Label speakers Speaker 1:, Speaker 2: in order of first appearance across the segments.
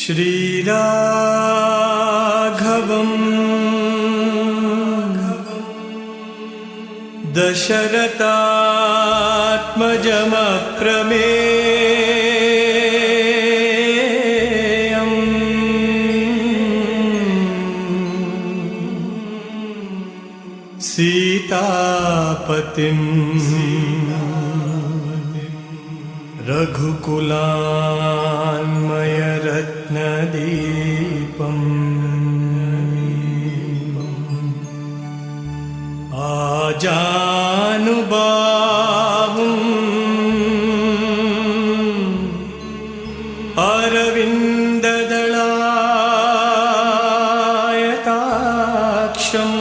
Speaker 1: श्रीराघवम् दशरथात्मजमप्रमेयम् सीतापतिम् रघुकुलान्मयरत्नदीपम् आजानुबाहुम् अरविन्ददलायताक्षम्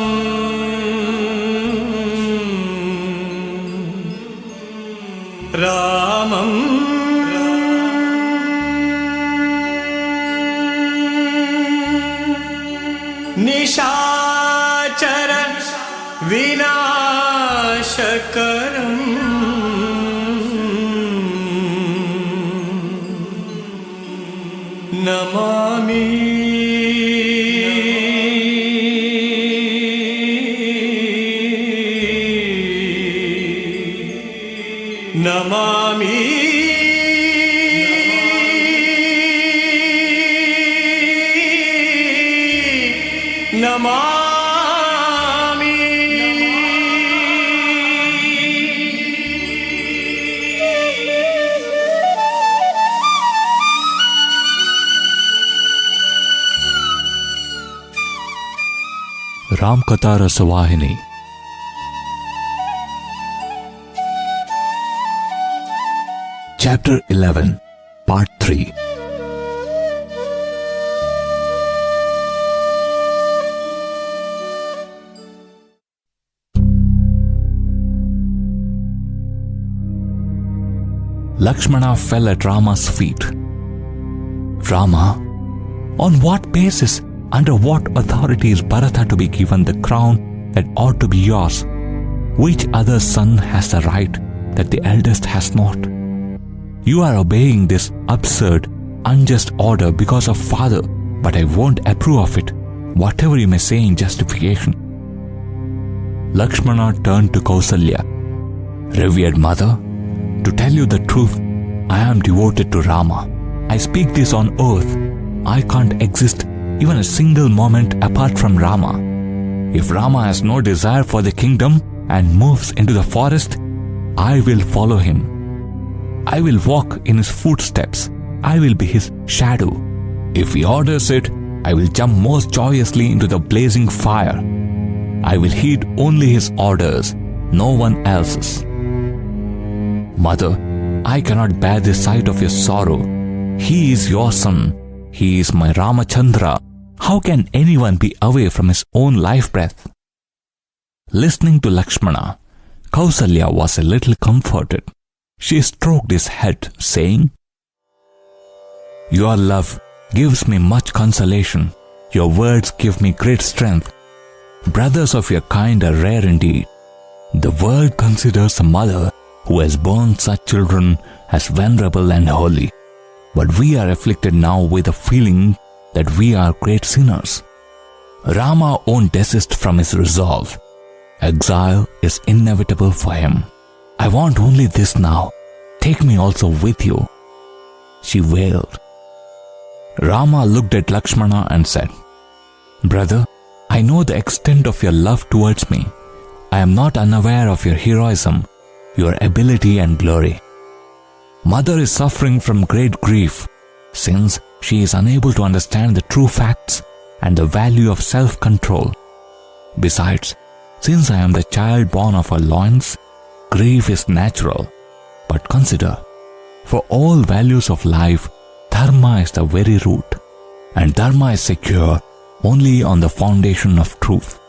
Speaker 1: रामम् निशाचर विनाशकरम् Namami Namami Namami
Speaker 2: Ramakatha Rasavahini. Chapter 11, Part 3. Lakshmana fell at Rama's feet. Rama, on what basis, under what authority is Bharata to be given the crown that ought to be yours? Which other son has the right that the eldest has not? You are obeying this absurd, unjust order because of father, but I won't approve of it, whatever you may say in justification. Lakshmana turned to Kausalya. Revered mother, to tell you the truth, I am devoted to Rama. I speak this on oath. I can't exist even a single moment apart from Rama. If Rama has no desire for the kingdom and moves into the forest, I will follow him. I will walk in his footsteps. I will be his shadow. If he orders it, I will jump most joyously into the blazing fire. I will heed only his orders, no one else's. Mother, I cannot bear the sight of your sorrow. He is your son. He is my Ramachandra. How can anyone be away from his own life breath? Listening to Lakshmana, Kausalya was a little comforted. She stroked his head, saying, Your love gives me much consolation. Your words give me great strength. Brothers of your kind are rare indeed. The world considers a mother who has borne such children as venerable and holy. But we are afflicted now with the feeling that we are great sinners. Rama won't desist from his resolve. Exile is inevitable for him. I want only this now. Take me also with you. She wailed. Rama looked at Lakshmana and said, Brother, I know the extent of your love towards me. I am not unaware of your heroism, your ability and glory. Mother is suffering from great grief, since she is unable to understand the true facts and the value of self-control. Besides, since I am the child born of her loins, grief is natural. But consider, for all values of life, dharma is the very root, and dharma is secure only on the foundation of truth.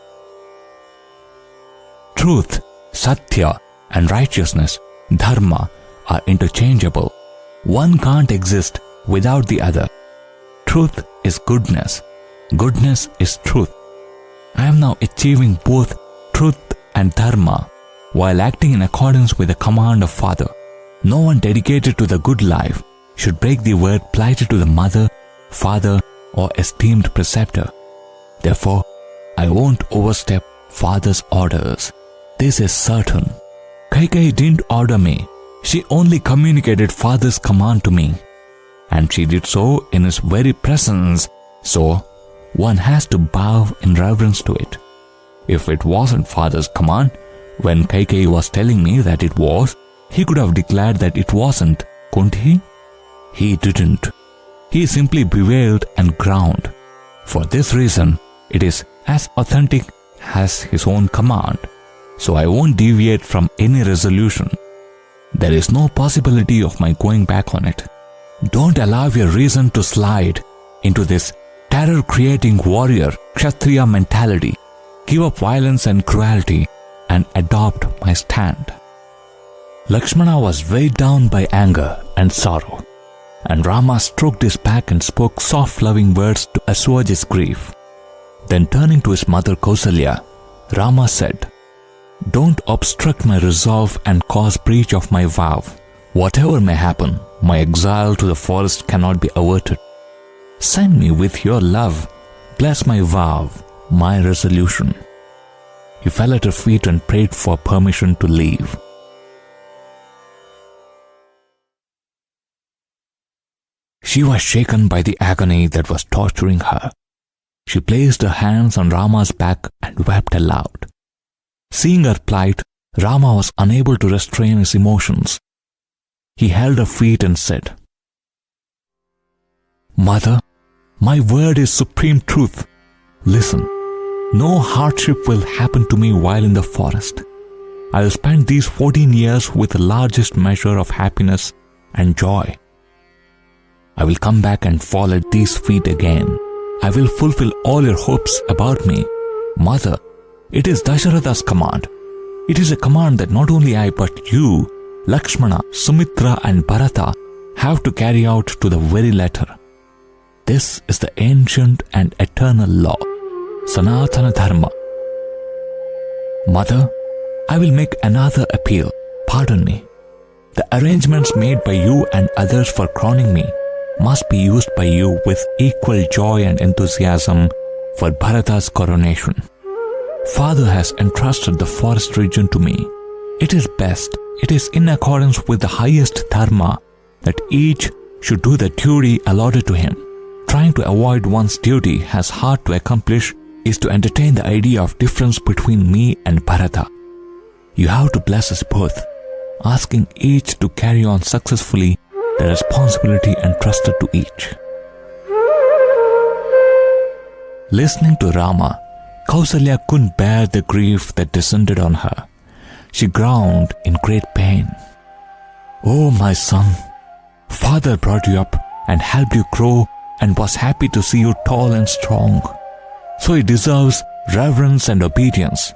Speaker 2: Truth, satya, and righteousness, dharma, are interchangeable. One can't exist without the other. Truth is goodness. Goodness is truth. I am now achieving both truth and dharma while acting in accordance with the command of Father. No one dedicated to the good life should break the word plighted to the mother father, or esteemed preceptor. Therefore, I won't overstep father's orders. This is certain. Kaikeyi didn't order me. She only communicated father's command to me. And she did so in his very presence, so one has to bow in reverence to it. If it wasn't father's command, when Kaikeyi was telling me that it was, he could have declared that it wasn't, couldn't he? He didn't. He simply bewailed and groaned. For this reason, it is as authentic as his own command, so I won't deviate from any resolution. There is no possibility of my going back on it. Don't allow your reason to slide into this terror-creating warrior Kshatriya mentality. Give up violence and cruelty and adopt my stand. Lakshmana was weighed down by anger and sorrow, and Rama stroked his back and spoke soft loving words to assuage his grief. Then turning to his mother Kausalya, Rama said, "Don't obstruct my resolve and cause breach of my vow. Whatever may happen, my exile to the forest cannot be averted. Send me with your love. Bless my vow, my resolution." He fell at her feet and prayed for permission to leave. She was shaken by the agony that was torturing her. She placed her hands on Rama's back and wept aloud. Seeing her plight, Rama was unable to restrain his emotions. He held her feet and said, "Mother, my word is supreme truth. Listen, no hardship will happen to me while in the forest. I will spend these 14 years with the largest measure of happiness and joy. I will come back and fall at these feet again. I will fulfill all your hopes about me. Mother, it is Dasharatha's command. It is a command that not only I but you, Lakshmana, Sumitra and Bharata have to carry out to the very letter. This is the ancient and eternal law, Sanatana Dharma. Mother, I will make another appeal. Pardon me. The arrangements made by you and others for crowning me must be used by you with equal joy and enthusiasm for Bharata's coronation. Father has entrusted the forest region to me. It is best, it is in accordance with the highest dharma that each should do the duty allotted to him. Trying to avoid one's duty as hard to accomplish is to entertain the idea of difference between me and Bharata. You have to bless us both, asking each to carry on successfully the responsibility entrusted to each." Listening to Rama, Kausalya couldn't bear the grief that descended on her. She groaned in great pain. "Oh, my son, father brought you up and helped you grow and was happy to see you tall and strong. So he deserves reverence and obedience.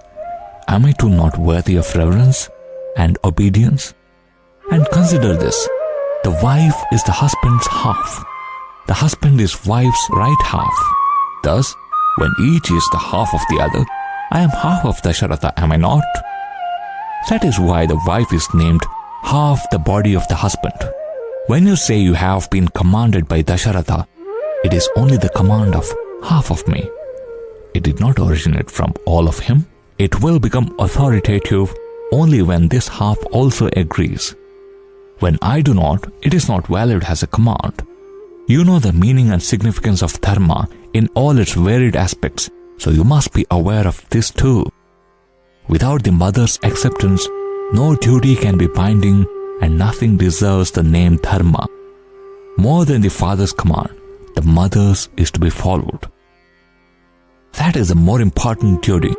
Speaker 2: Am I too not worthy of reverence and obedience? And consider this. The wife is the husband's half. The husband is wife's right half. Thus, when each is the half of the other, I am half of Dasharatha, am I not? That is why the wife is named half the body of the husband. When you say you have been commanded by Dasharatha, it is only the command of half of me. It did not originate from all of him. It will become authoritative only when this half also agrees. When I do not, it is not valid as a command. You know the meaning and significance of dharma in all its varied aspects, so you must be aware of this too. Without the mother's acceptance, no duty can be binding and nothing deserves the name dharma. More than the father's command, the mother's is to be followed. That is the more important duty,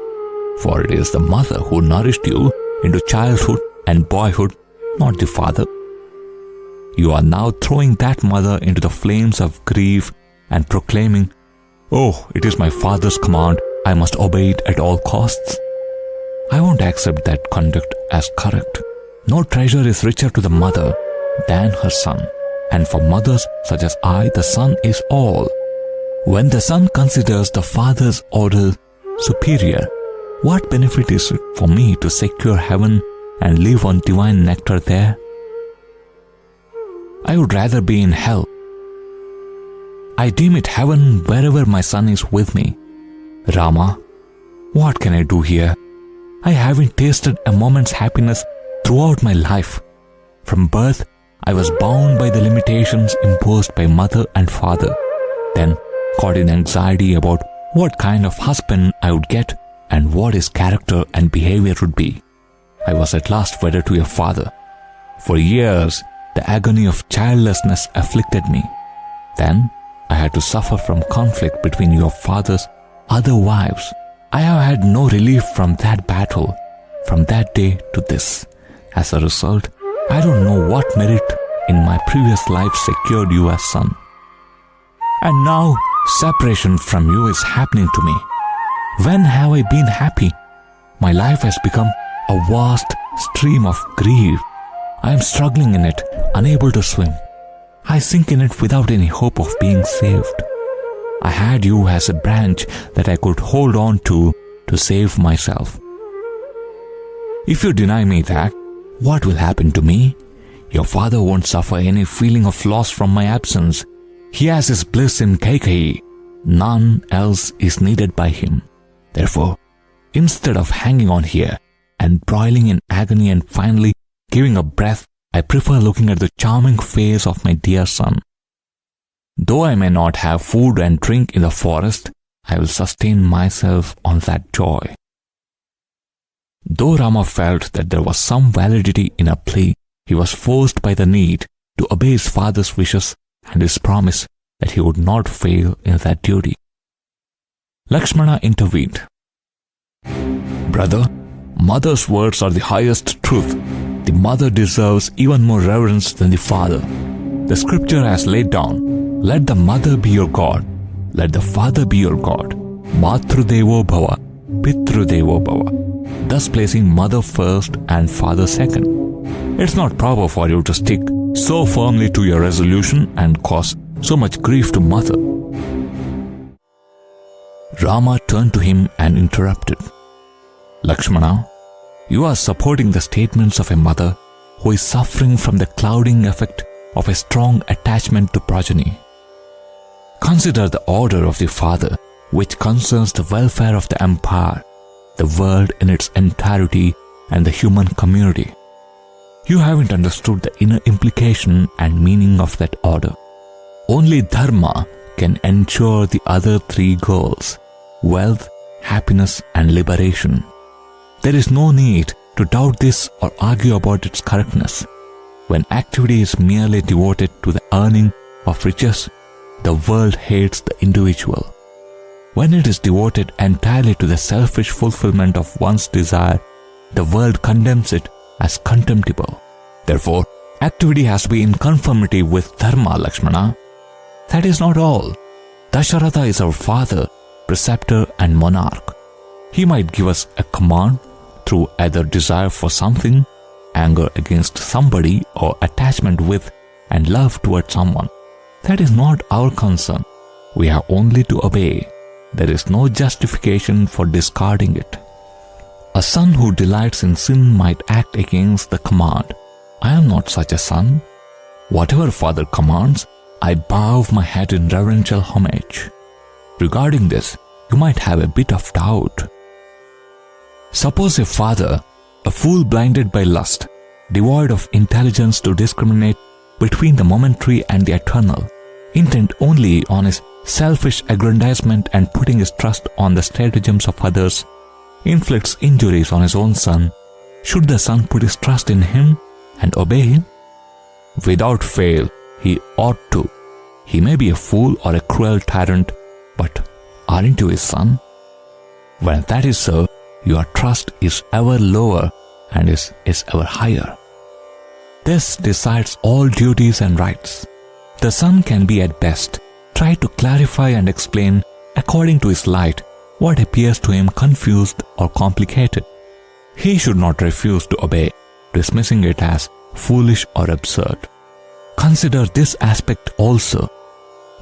Speaker 2: for it is the mother who nourished you into childhood and boyhood, not the father. You are now throwing that mother into the flames of grief and proclaiming, "Oh, it is my father's command, I must obey it at all costs." I won't accept that conduct as correct. No treasure is richer to the mother than her son, and for mothers such as I, the son is all. When the son considers the father's order superior, what benefit is it for me to secure heaven and live on divine nectar there? I would rather be in hell. I deem it heaven wherever my son is with me. Rama, what can I do here? I haven't tasted a moment's happiness throughout my life. From birth, I was bound by the limitations imposed by mother and father. Then, caught in anxiety about what kind of husband I would get and what his character and behavior would be, I was at last wedded to your father. For years, the agony of childlessness afflicted me. Then, I had to suffer from conflict between your father's other wives. I have had no relief from that battle, from that day to this. As a result, I don't know what merit in my previous life secured you as son. And now, separation from you is happening to me. When have I been happy? My life has become a vast stream of grief. I am struggling in it, unable to swim. I sink in it without any hope of being saved. I had you as a branch that I could hold on to save myself. If you deny me that, what will happen to me? Your father won't suffer any feeling of loss from my absence. He has his bliss in Kaikeyi. None else is needed by him. Therefore, instead of hanging on here and broiling in agony and finally giving a breath, I prefer looking at the charming face of my dear son. Though I may not have food and drink in the forest, I will sustain myself on that joy. Though Rama felt that there was some validity in a plea, he was forced by the need to obey his father's wishes and his promise that he would not fail in that duty. Lakshmana intervened. Brother, mother's words are the highest truth. The mother deserves even more reverence than the father. The scripture has laid down, let the mother be your God, let the father be your God. Matrudevo bhava, Pitrudevo bhava, thus placing mother first and father second. It's not proper for you to stick so firmly to your resolution and cause so much grief to mother. Rama turned to him and interrupted. Lakshmana, you are supporting the statements of a mother who is suffering from the clouding effect of a strong attachment to progeny. Consider the order of the father, which concerns the welfare of the empire, the world in its entirety, and the human community. You haven't understood the inner implication and meaning of that order. Only dharma can ensure the other three goals: wealth, happiness, and liberation. There is no need to doubt this or argue about its correctness. When activity is merely devoted to the earning of riches, the world hates the individual. When it is devoted entirely to the selfish fulfillment of one's desire, the world condemns it as contemptible. Therefore, activity has to be in conformity with dharma, Lakshmana. That is not all. Dasharatha is our father, preceptor, and monarch. He might give us a command through either desire for something, anger against somebody, or attachment with and love towards someone. That is not our concern. We have only to obey. There is no justification for discarding it. A son who delights in sin might act against the command. I am not such a son. Whatever father commands, I bow my head in reverential homage. Regarding this, you might have a bit of doubt. Suppose a father, a fool blinded by lust, devoid of intelligence to discriminate between the momentary and the eternal, intent only on his selfish aggrandizement and putting his trust on the stratagems of others, inflicts injuries on his own son. Should the son put his trust in him and obey him? Without fail, he ought to. He may be a fool or a cruel tyrant, but aren't you his son? When that is so, your trust is ever lower and is ever higher. This decides all duties and rights. The son can be at best try to clarify and explain according to his light what appears to him confused or complicated. He should not refuse to obey, dismissing it as foolish or absurd. Consider this aspect also.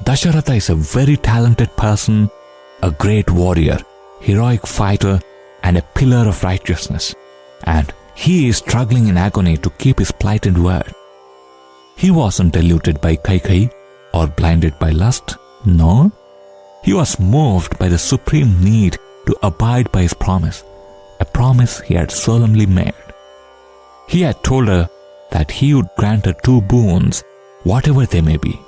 Speaker 2: Dasharatha is a very talented person, a great warrior, heroic fighter, and a pillar of righteousness, and he is struggling in agony to keep his plighted word. He wasn't deluded by Kaikeyi or blinded by lust. No, he was moved by the supreme need to abide by his promise, a promise he had solemnly made. He had told her that he would grant her 2 boons, whatever they may be,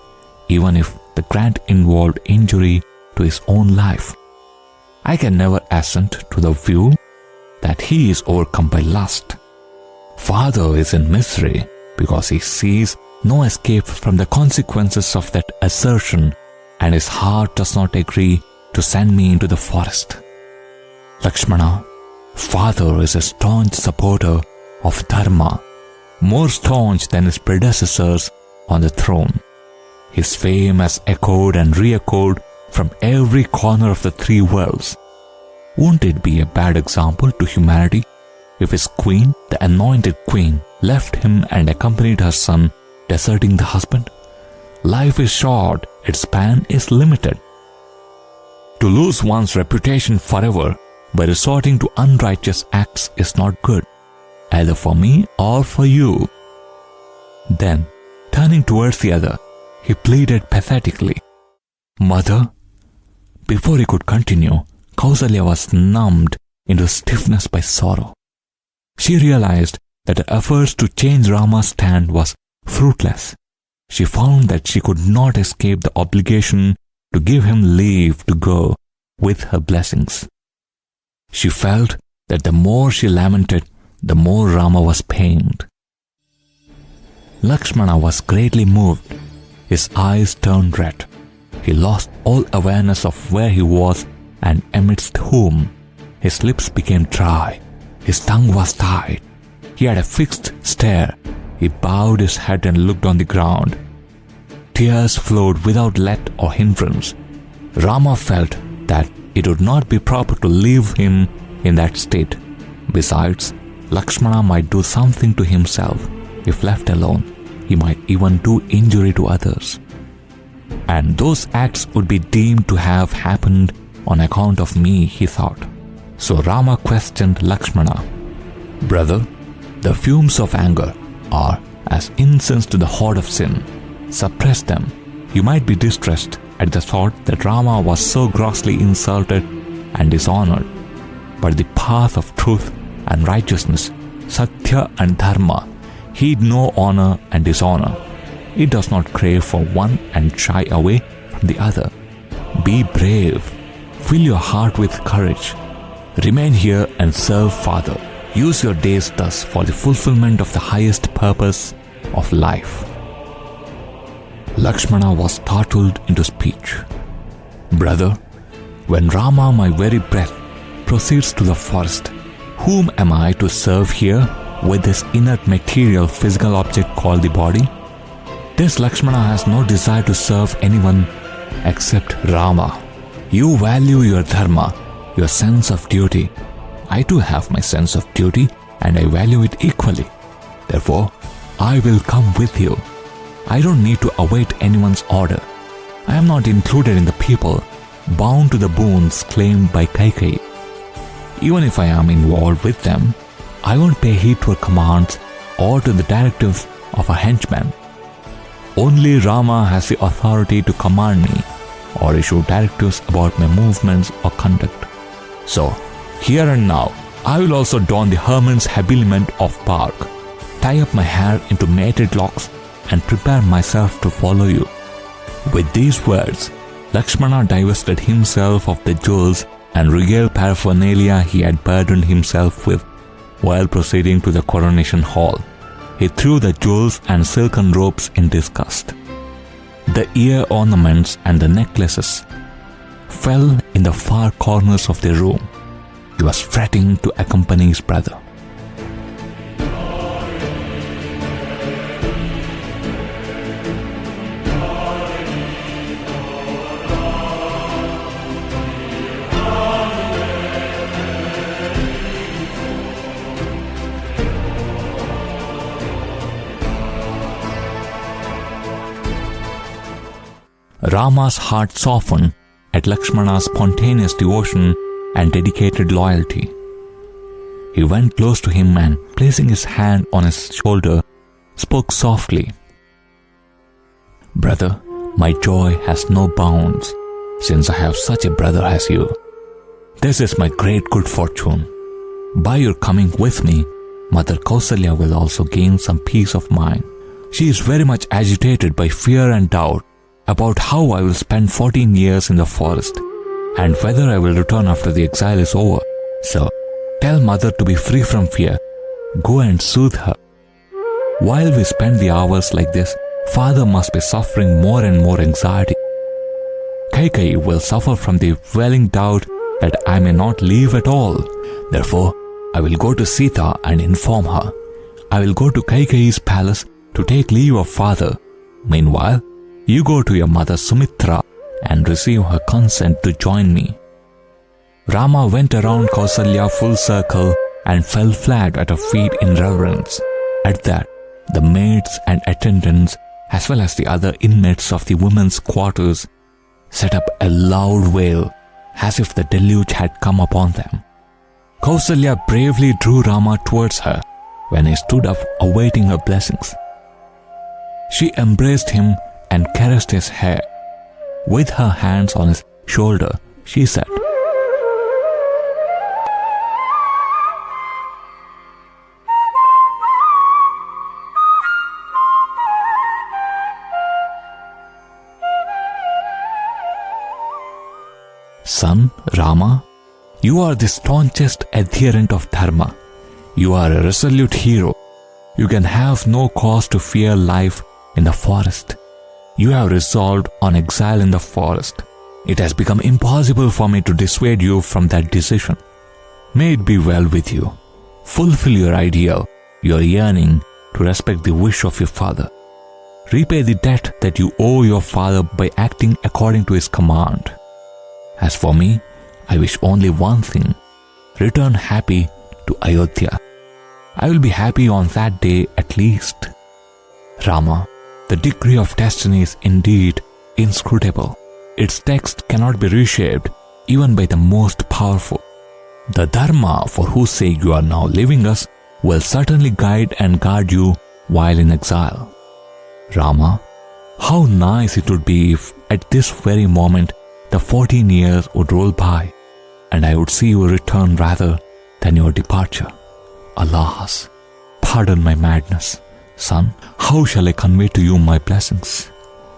Speaker 2: even if the grant involved injury to his own life. I can never assent to the view that he is overcome by lust. Father is in misery because he sees no escape from the consequences of that assertion, and his heart does not agree to send me into the forest. Lakshmana, father is a staunch supporter of Dharma, more staunch than his predecessors on the throne. His fame has echoed and re-echoed from every corner of the 3 worlds. Won't it be a bad example to humanity if his queen, the anointed queen, left him and accompanied her son, deserting the husband? Life is short, its span is limited. To lose one's reputation forever by resorting to unrighteous acts is not good, either for me or for you. Then, turning towards the other, he pleaded pathetically, Mother. Before he could continue, Kausalya was numbed into stiffness by sorrow. She realized that her efforts to change Rama's stand was fruitless. She found that she could not escape the obligation to give him leave to go with her blessings. She felt that the more she lamented, the more Rama was pained. Lakshmana was greatly moved. His eyes turned red. He lost all awareness of where he was and amidst whom. His lips became dry. His tongue was tied. He had a fixed stare. He bowed his head and looked on the ground. Tears flowed without let or hindrance. Rama felt that it would not be proper to leave him in that state. Besides, Lakshmana might do something to himself. If left alone, he might even do injury to others. And those acts would be deemed to have happened on account of me, he thought. So Rama questioned Lakshmana, Brother, the fumes of anger are as incense to the horde of sin. Suppress them. You might be distressed at the thought that Rama was so grossly insulted and dishonored. But the path of truth and righteousness, Satya and Dharma, heed no honor and dishonor. It does not crave for one and shy away from the other. Be brave. Fill your heart with courage. Remain here and serve Father. Use your days thus for the fulfillment of the highest purpose of life. Lakshmana was startled into speech. Brother, when Rama, my very breath, proceeds to the forest, whom am I to serve here with this inert material physical object called the body? This Lakshmana has no desire to serve anyone except Rama. You value your dharma, your sense of duty. I too have my sense of duty and I value it equally. Therefore, I will come with you. I don't need to await anyone's order. I am not included in the people bound to the boons claimed by Kaikeyi. Even if I am involved with them, I won't pay heed to her commands or to the directives of a henchman. Only Rama has the authority to command me or issue directives about my movements or conduct. So, here and now, I will also don the hermit's habiliment of bark, tie up my hair into matted locks, and prepare myself to follow you. With these words, Lakshmana divested himself of the jewels and regal paraphernalia he had burdened himself with while proceeding to the coronation hall. He threw the jewels and silken ropes in disgust. The ear ornaments and the necklaces fell in the far corners of the room. He was fretting to accompany his brother. Rama's heart softened at Lakshmana's spontaneous devotion and dedicated loyalty. He went close to him and, placing his hand on his shoulder, spoke softly. Brother, My joy has no bounds, since I have such a brother as you. This is my great good fortune. By your coming with me, Mother Kausalya will also gain some peace of mind. She is very much agitated by fear and doubt about how I will spend 14 years in the forest and whether I will return after the exile is over. So, tell Mother to be free from fear. Go and soothe her. While we spend the hours like this, Father must be suffering more and more anxiety. Kaikeyi will suffer from the welling doubt that I may not leave at all. Therefore, I will go to Sita and inform her. I will go to Kaikeyi's palace to take leave of Father. Meanwhile, you go to your mother Sumitra and receive her consent to join me. Rama went around Kausalya full circle and fell flat at her feet in reverence. At that, the maids and attendants, as well as the other inmates of the women's quarters, set up a loud wail as if the deluge had come upon them. Kausalya bravely drew Rama towards her when he stood up awaiting her blessings. She embraced him and caressed his hair. With her hands on his shoulder, she said, "Son, Rama, you are the staunchest adherent of Dharma. You are a resolute hero. You can have no cause to fear life in the forest. You have resolved on exile in the forest. It has become impossible for me to dissuade you from that decision. May it be well with you. Fulfill your ideal, your yearning to respect the wish of your father. Repay the debt that you owe your father by acting according to his command. As for me, I wish only one thing: return happy to Ayodhya. I will be happy on that day at least." Rama, the decree of destiny is indeed inscrutable. Its text cannot be reshaped even by the most powerful. The Dharma for whose sake you are now leaving us will certainly guide and guard you while in exile. Rama, how nice it would be if at this very moment the 14 years would roll by and I would see you return rather than your departure. Alas, pardon my madness. Son, how shall I convey to you my blessings?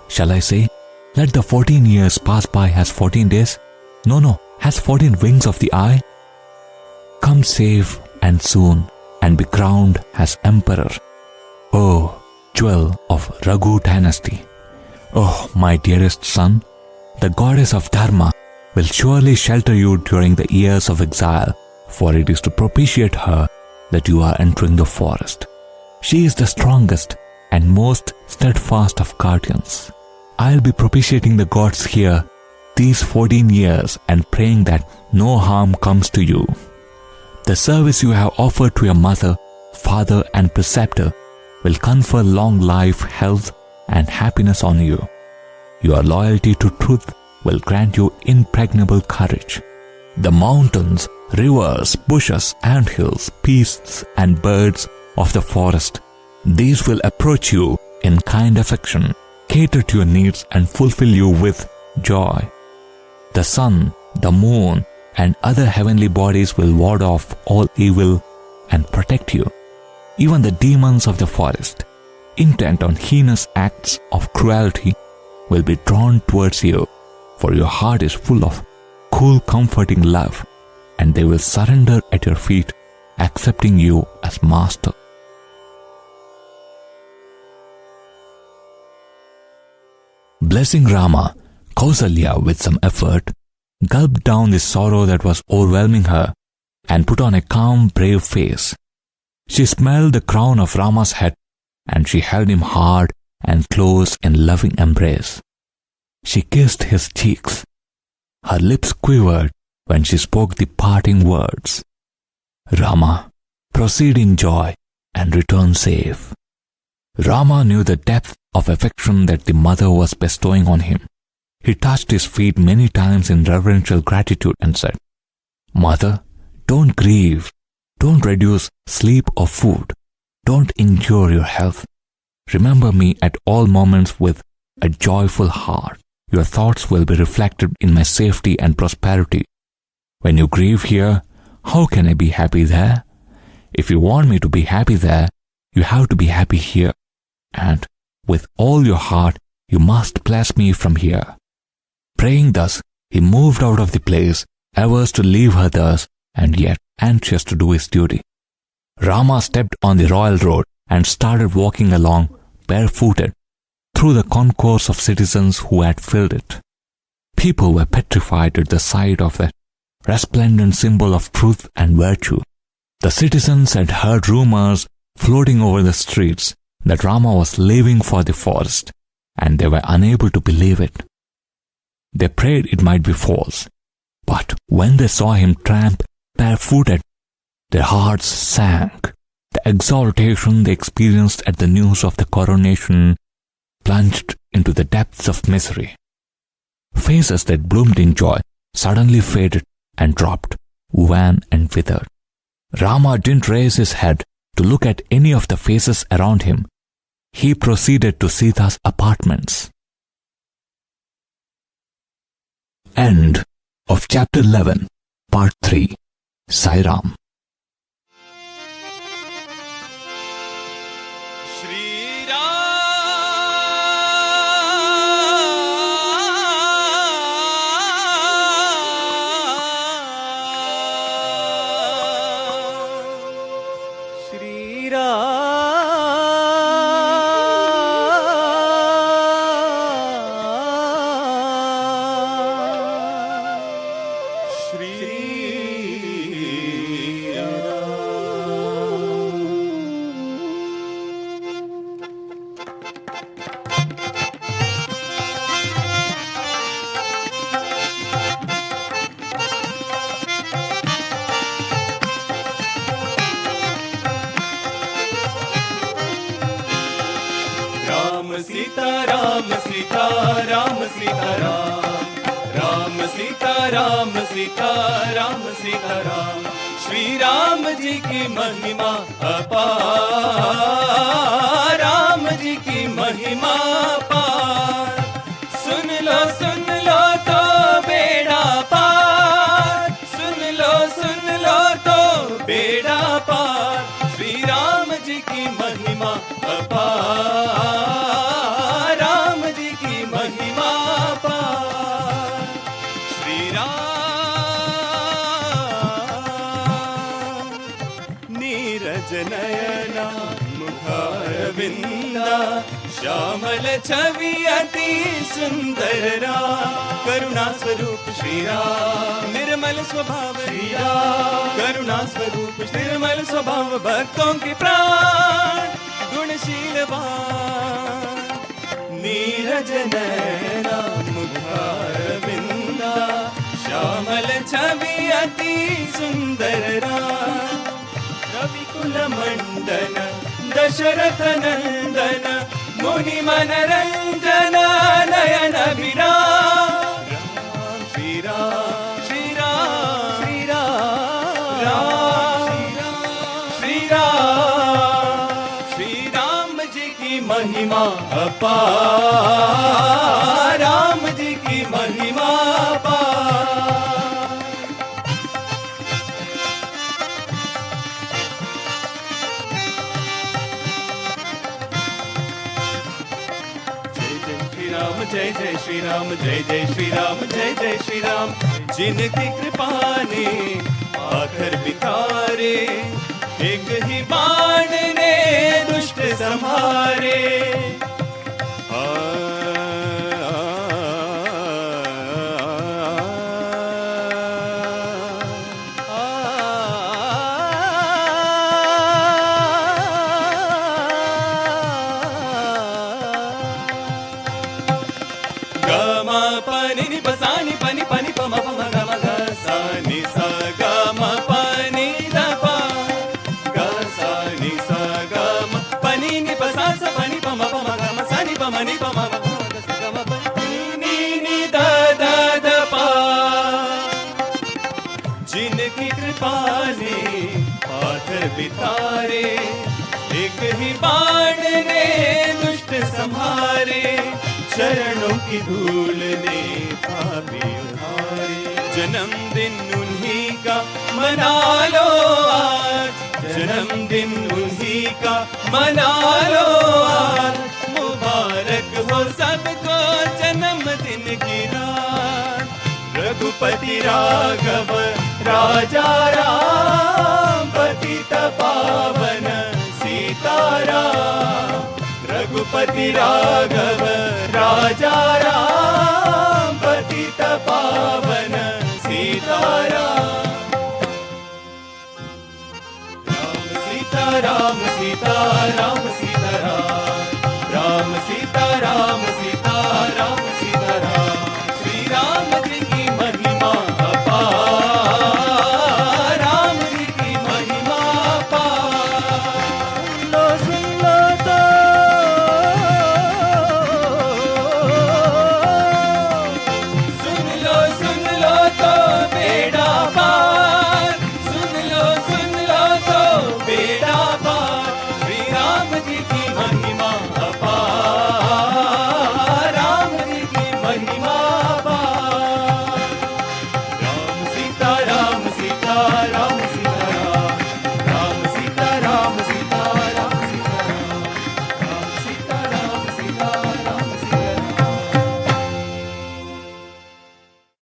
Speaker 2: Shall I say, let the 14 years pass by as 14 days? No, as 14 wings of the eye? Come safe and soon and be crowned as emperor. Oh, jewel of Raghu dynasty. Oh, my dearest son, the goddess of Dharma will surely shelter you during the years of exile, for it is to propitiate her that you are entering the forest. She is the strongest and most steadfast of guardians. I'll be propitiating the gods here these 14 years and praying that no harm comes to you. The service you have offered to your mother, father and preceptor will confer long life, health and happiness on you. Your loyalty to truth will grant you impregnable courage. The mountains, rivers, bushes, anthills, beasts and birds of the forest, these will approach you in kind affection, cater to your needs and fulfill you with joy. The sun, the moon and other heavenly bodies will ward off all evil and protect you. Even the demons of the forest, intent on heinous acts of cruelty, will be drawn towards you, for your heart is full of cool, comforting love, and they will surrender at your feet, accepting you as master. Blessing Rama, Kausalya, with some effort, gulped down the sorrow that was overwhelming her and put on a calm, brave face. She smelled the crown of Rama's head and she held him hard and close in loving embrace. She kissed his cheeks. Her lips quivered when she spoke the parting words. Rama, proceed in joy and return safe. Rama knew the depth of affection that the mother was bestowing on him. He touched his feet many times in reverential gratitude and said, "Mother, don't grieve. Don't reduce sleep or food. Don't injure your health. Remember me at all moments with a joyful heart. Your thoughts will be reflected in my safety and prosperity. When you grieve here, how can I be happy there? If you want me to be happy there, you have to be happy here. And with all your heart, you must bless me from here." Praying thus, he moved out of the place, averse to leave her thus, and yet anxious to do his duty. Rama stepped on the royal road and started walking along, barefooted, through the concourse of citizens who had filled it. People were petrified at the sight of that resplendent symbol of truth and virtue. The citizens had heard rumors floating over the streets that Rama was leaving for the forest, and they were unable to believe it. They prayed it might be false, but when they saw him tramp barefooted, their hearts sank. The exaltation they experienced at the news of the coronation plunged into the depths of misery. Faces that bloomed in joy suddenly faded and dropped, wan and withered. Rama didn't raise his head to look at any of the faces around him. He proceeded to Sita's apartments. End of Chapter 11, Part 3. Sai Ram.
Speaker 1: Sita Ram Sita Ram Sita Ram Ram Sita Ram Sita Ram Sita Ram. Shri Ram ji की महिमा अपार, राम जी की महिमा अपार। सुन लो तो बेड़ा पार, सुन लो तो बेड़ा पार। श्री राम जी की महिमा अपार, राम जी की महिमा अपार। श्री राम नीरज नयना मुखारविंदा, श्यामल छवि अति सुंदर राम। करुणा स्वरूप श्री राम, निर्मल स्वभाव श्री राम। करुणा स्वरूप निर्मल स्वभाव, भक्तों के प्राण गुणशीलवान। नीरज नयना मुखारविंदा, श्यामल छवि अति सुंदर राम। रविकुल मंडन दशरथ नंदन, मुनि मनरंजन नयन विराम। राम श्री राम श्री राम श्री राम राम श्री राम। श्री राम जी की महिमा अपार, राम जी की महिमा अपार। जय जय श्री राम, जय जय श्री राम, जय जय श्री राम। जिनकी कृपा ने आखर बितारे, एक ही बाण ने दुष्ट संहारे। जिनकी कृपा ने पाथर बितारे, एक ही बाण ने दुष्ट संहारे। चरण की धूल ने पापी उधारे। जन्मदिन उन्हीं का मना लो आज, जन्मदिन उन्हीं का मना लो आज। मुबारक हो सबको जन्मदिन की रात। रघुपति राघव राजा राम, पतित पावन सीताराम। रघुपति राघव राजा राम, पतित पावन सीताराम। राम सीता राम सीता राम सीता।